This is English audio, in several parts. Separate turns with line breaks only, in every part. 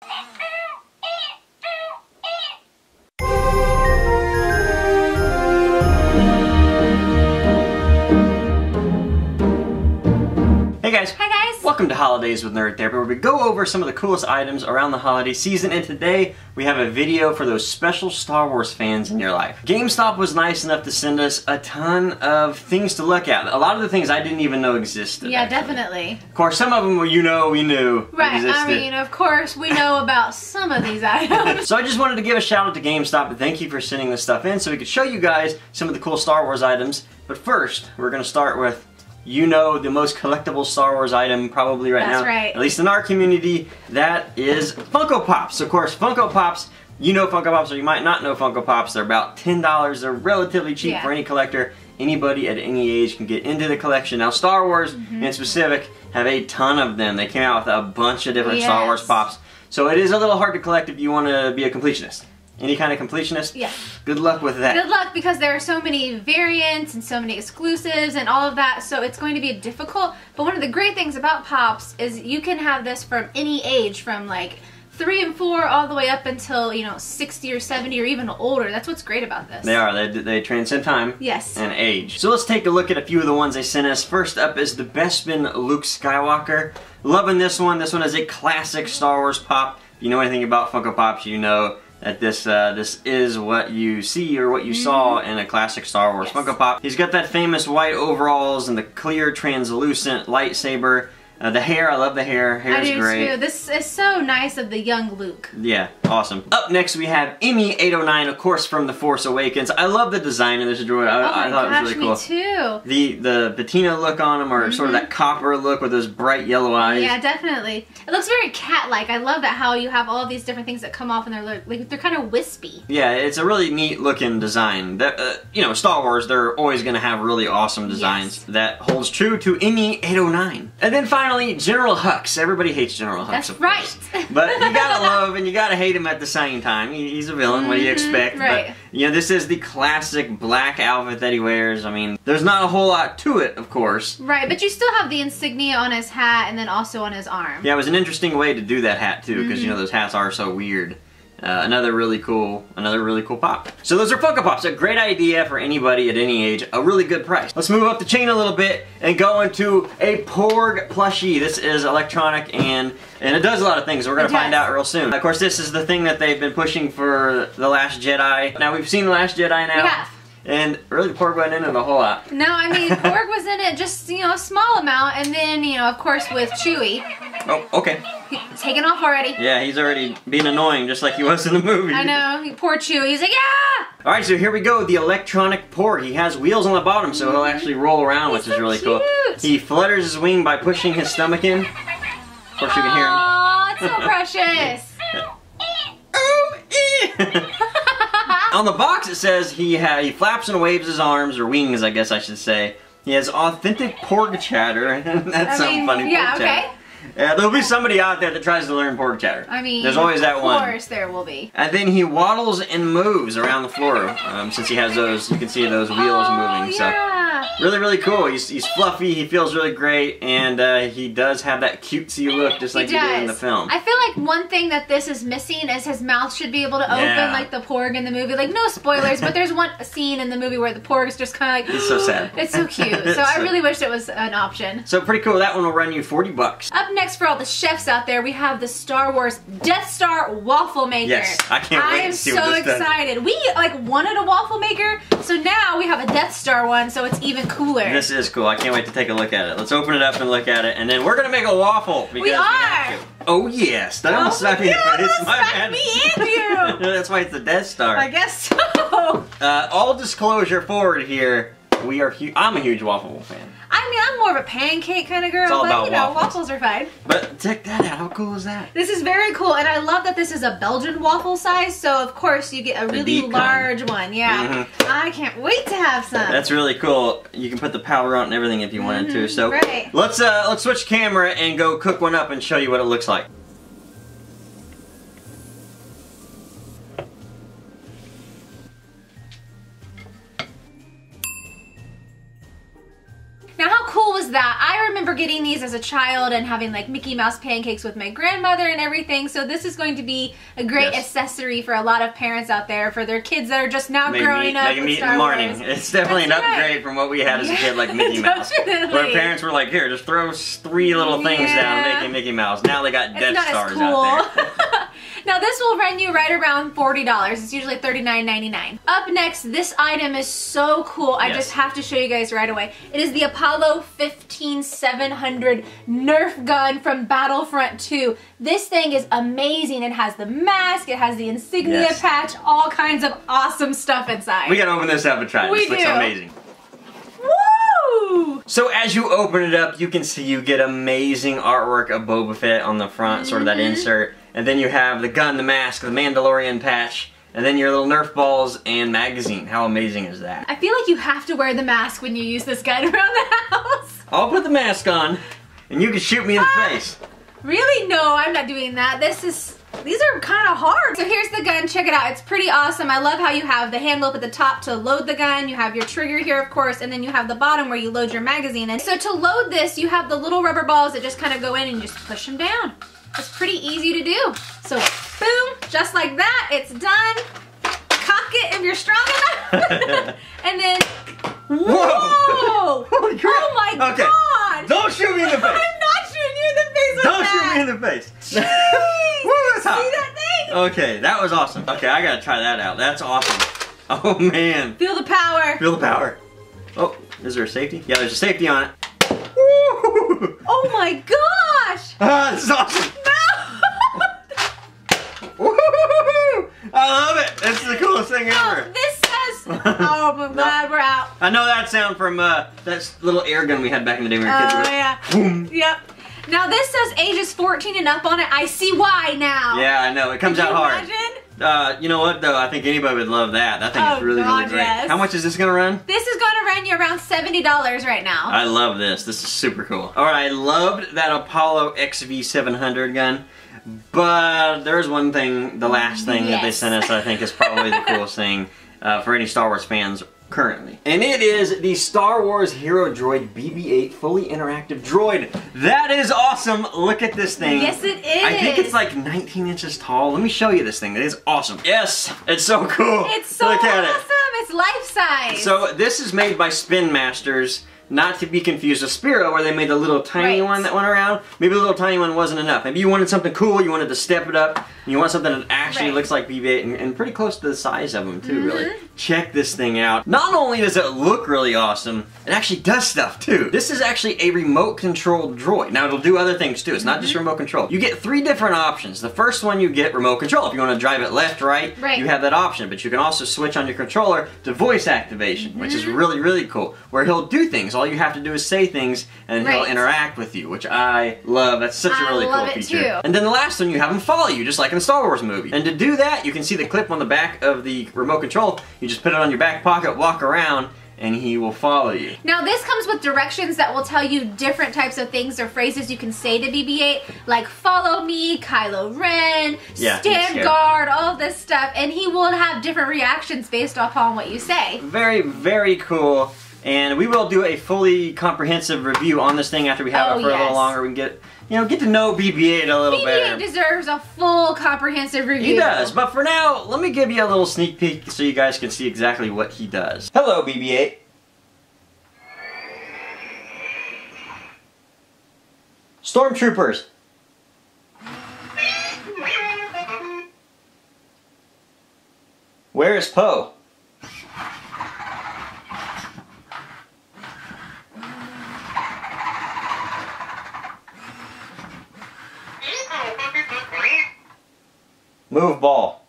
Hey guys.
Hi guys.
Welcome to Holidays with Nerd Therapy, where we go over some of the coolest items around the holiday season, and today we have a video for those special Star Wars fans in your life. Gamestop was nice enough to send us a ton of things to look at. A lot of the things I didn't even know existed.
Yeah,
actually.
definitely.
Of course, some of them we knew
Right,
existed.
I mean, of course, we know about some of these items.
So I just wanted to give a shout out to GameStop and thank you for sending this stuff in so we could show you guys some of the cool Star Wars items. But first, we're going to start with, you know, the most collectible Star Wars item probably right now.
That's right.
At least in our community, that is Funko Pops. Of course, Funko Pops, you know Funko Pops or you might not know Funko Pops. They're about $10. They're relatively cheap for any collector. Anybody at any age can get into the collection. Now Star Wars in specific have a ton of them. They came out with a bunch of different Star Wars Pops. So it is a little hard to collect if you want to be a completionist. Any kind of completionist?
Yeah.
Good luck with that.
Good luck, because there are so many variants and so many exclusives and all of that, so it's going to be difficult. But one of the great things about Pops is you can have this from any age, from like 3 and 4 all the way up until, you know, 60 or 70 or even older. That's what's great about this.
They are. They transcend time and age. So let's take a look at a few of the ones they sent us. First up is the Bespin Luke Skywalker. Loving this one. This one is a classic Star Wars Pop. If you know anything about Funko Pops, you know that this is what you see or what you saw in a classic Star Wars Funko Pop. He's got that famous white overalls and the clear translucent lightsaber. The hair, I love the hair. Hair's great.
I do too. This is so nice of the young Luke.
Yeah, awesome. Up next we have ME809, of course, from The Force Awakens. I love the design of this droid. I thought it was really cool.
Me too.
The patina look on him, or sort of that copper look with those bright yellow eyes.
Yeah, definitely. It looks very cat-like. I love that how you have all of these different things that come off and they're kind of wispy.
Yeah, it's a really neat looking design. You know, Star Wars, they're always going to have really awesome designs. That holds true to ME809. And then finally, General Hux. Everybody hates General Hux.
That's
of
right.
course. But you gotta love and you gotta hate him at the same time. He's a villain. What do you expect?
Right.
But, you know, this is the classic black outfit that he wears. I mean, there's not a whole lot to it, of course.
Right, but you still have the insignia on his hat and then also on his arm.
Yeah, it was an interesting way to do that hat too, because you know those hats are so weird. Another really cool pop. So those are Funko Pops. A great idea for anybody at any age. A really good price. Let's move up the chain a little bit and go into a Porg plushie. This is electronic and it does a lot of things. We're going to find out real soon. Of course, this is the thing that they've been pushing for The Last Jedi. Now we've seen The Last Jedi now.
We have.
And really, Porg wasn't in it a whole lot.
No, I mean, Porg was in it just, you know, a small amount, and then, you know, of course, with Chewie.
Oh, okay.
He's taken off already.
Yeah, he's already being annoying, just like he was in the movie.
I know. Poor Chewie. He's like, yeah!
Alright, so here we go. The electronic Porg. He has wheels on the bottom, so he'll actually roll around, which is really cool. He flutters his wing by pushing his stomach in. Of course, you can hear him.
Aw, it's so precious.
On the box it says he flaps and waves his arms, or wings I guess I should say. He has authentic Porg chatter. That's some funny Porg chatter. Yeah, there'll be somebody out there that tries to learn Porg chatter.
I mean,
there's always that one.
Of course there will be.
And then he waddles and moves around the floor. Since he has those, you can see those wheels moving.
Yeah.
So really, really cool. He's fluffy. He feels really great, and he does have that cutesy look, just like he did in the film.
I feel like one thing that this is missing is his mouth should be able to open like the Porg in the movie. Like, no spoilers, but there's one scene in the movie where the Porg is just kind of like.
He's so sad.
It's so cute. So I really wish it was an option.
So pretty cool. That one will run you $40.
Up next, for all the chefs out there, we have the Star Wars Death Star waffle maker.
Yes, I can't wait to see what this does.
I am so excited. We like wanted a waffle maker, so now we have a Death Star one, so it's even cooler.
This is cool. I can't wait to take a look at it. Let's open it up and look at it, and then we're gonna make a waffle.
We are.
Oh yes, that almost smacked me in the face. My bad.
Me and you.
That's why it's the Death Star.
I guess so.
All disclosure forward here. I'm a huge waffle fan.
I mean, I'm more of a pancake kind of girl,
It's all
but
about
you know,
waffles.
waffles are fine.
But check that out. How cool is that?
This is very cool, and I love that this is a Belgian waffle size, so of course you get a really large one. Yeah. I can't wait to have some.
That's really cool. You can put the powder on and everything if you wanted to. So let's switch camera and go cook one up and show you what it looks like.
Now, how cool was as that. I remember getting these as a child and having like Mickey Mouse pancakes with my grandmother and everything. So this is going to be a great accessory for a lot of parents out there for their kids that are just now growing up with Star Wars.
It's definitely an upgrade from what we had as a kid, like Mickey Mouse. Where parents were like, here, just throw 3 little things down and make it Mickey Mouse. Now they got Death Stars out there.
Now this will run you right around $40. It's usually $39.99. Up next, this item is so cool. I just have to show you guys right away. It is the Apollo 15700 Nerf gun from Battlefront 2. This thing is amazing. It has the mask, it has the insignia patch, all kinds of awesome stuff inside.
We gotta open this up and try it. This looks amazing.
Woo!
So as you open it up, you can see you get amazing artwork of Boba Fett on the front, sort of that insert. And then you have the gun, the mask, the Mandalorian patch, and then your little Nerf balls and magazine. How amazing is that?
I feel like you have to wear the mask when you use this gun around the house.
I'll put the mask on, and you can shoot me in the face.
Really? No, I'm not doing that. These are kind of hard. So here's the gun. Check it out. It's pretty awesome. I love how you have the handle up at the top to load the gun. You have your trigger here, of course, and then you have the bottom where you load your magazine in. So to load this, you have the little rubber balls that just kind of go in and you just push them down. It's pretty easy to do. So boom, just like that, it's done. Cock it if you're strong enough. And then, whoa!
Holy crap.
Oh my god!
Don't shoot me in the face!
I'm not shooting you in the face with
Don't
that!
shoot me in the face!
Jeez!
Woo,
See that thing?
Okay, that was awesome. Okay, I gotta try that out. That's awesome. Oh man.
Feel the power.
Feel the power. Oh, is there a safety? Yeah, there's a safety on it.
Woo! Oh my gosh!
Ah, this is awesome. Woo! I love it. This is the coolest thing ever.
This says, oh, I'm glad we're out.
I know that sound from that little air gun we had back in the day when we were kids.
Oh, yeah.
Boom.
Yep. Now this says ages 14 and up on it. I see why now.
Yeah, I know. It comes out hard.
Imagine?
You know what though? I think anybody would love that. That thing is really, really great.
Yes.
How much is this gonna run?
This is gonna run you around $70 right now.
I love this. This is super cool. Alright, I loved that Apollo XV700 gun. But there's one thing, the last thing that they sent us, I think is probably the coolest thing for any Star Wars fans currently. And it is the Star Wars Hero Droid BB8 fully interactive droid. That is awesome. Look at this thing.
Yes, it is.
I think it's like 19 inches tall. Let me show you this thing. It is awesome. Yes, it's so cool.
It's so
Look at
awesome. It's life size.
So this is made by Spin Masters. Not to be confused with Spiro, where they made the little tiny one that went around. Maybe the little tiny one wasn't enough. Maybe you wanted something cool, you wanted to step it up, and you want something that actually looks like BB-8 and pretty close to the size of them too, really. Check this thing out. Not only does it look really awesome, it actually does stuff too. This is actually a remote controlled droid. Now it'll do other things too. It's not just remote control. You get 3 different options. The first one you get remote control. If you want to drive it left, right, you have that option. But you can also switch on your controller to voice activation, which is really, really cool. Where he'll do things. All you have to do is say things and he'll interact with you, which I love. That's such a really cool feature. Too. And then the last one, you have him follow you, just like in the Star Wars movie. And to do that, you can see the clip on the back of the remote control. You just put it on your back pocket, walk around, and he will follow you. Now
this comes with directions that will tell you different types of things or phrases you can say to BB-8, like follow me, Kylo Ren, stand guard, all this stuff, and he will have different reactions based upon what you say.
Very, very cool. And we will do a fully comprehensive review on this thing after we have it for a little longer. We can get to know BB-8 a little better.
BB-8 deserves a full comprehensive review.
He does, but for now, let me give you a little sneak peek so you guys can see exactly what he does. Hello, BB-8. Stormtroopers. Where is Poe? Move ball.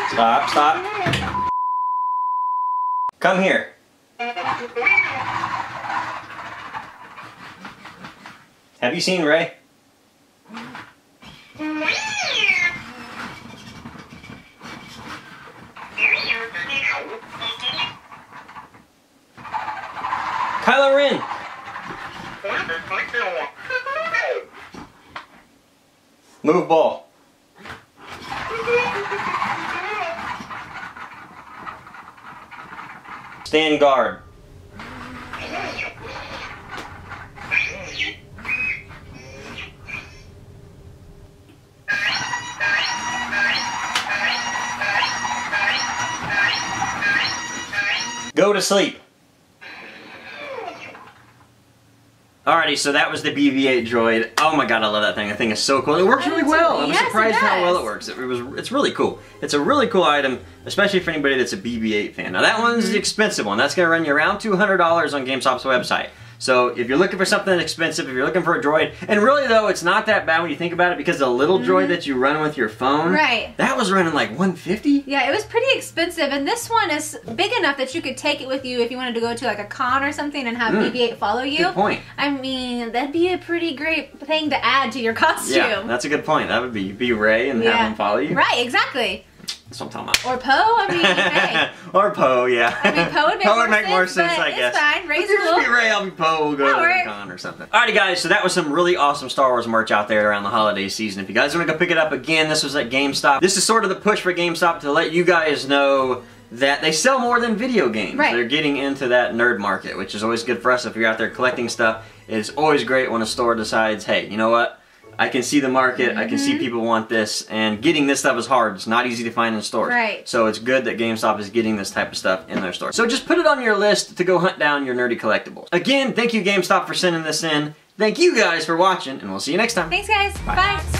Stop, stop. Come here. Have you seen Rey? Kylo Ren. Move ball. Stand guard. to sleep. Alrighty, so that was the BB8 droid. Oh my god, I love that thing. That thing is so cool. It works really well. I was surprised how well it works. It's really cool. It's a really cool item, especially for anybody that's a BB8 fan. Now that one's the expensive one. That's going to run you around $200 on GameStop's website. So if you're looking for something expensive, if you're looking for a droid, and really though, it's not that bad when you think about it, because the little droid that you run with your phone, that was running like $150.
Yeah, it was pretty expensive, and this one is big enough that you could take it with you if you wanted to go to like a con or something and have BB8 follow you.
Good point.
I mean, that'd be a pretty great thing to add to your costume.
Yeah, that's a good point. That would be Ray and have him follow you.
Right, exactly.
That's what I'm talking
about. Or Poe, I mean, hey.
Or Poe, yeah.
I mean, Poe would make more sense, I guess. It's fine, Ray's cool.
Just be Ray, I'll be Poe, we'll go to the con or something. Alrighty guys, so that was some really awesome Star Wars merch out there around the holiday season. If you guys want to go pick it up again, this was at GameStop. This is sort of the push for GameStop to let you guys know that they sell more than video games. Right. They're getting into that nerd market, which is always good for us if you're out there collecting stuff. It's always great when a store decides, hey, you know what? I can see the market, I can see people want this, and getting this stuff is hard. It's not easy to find in stores. Right. So it's good that GameStop is getting this type of stuff in their store. So just put it on your list to go hunt down your nerdy collectibles. Again, thank you GameStop for sending this in. Thank you guys for watching, and we'll see you next time.
Thanks guys. Bye.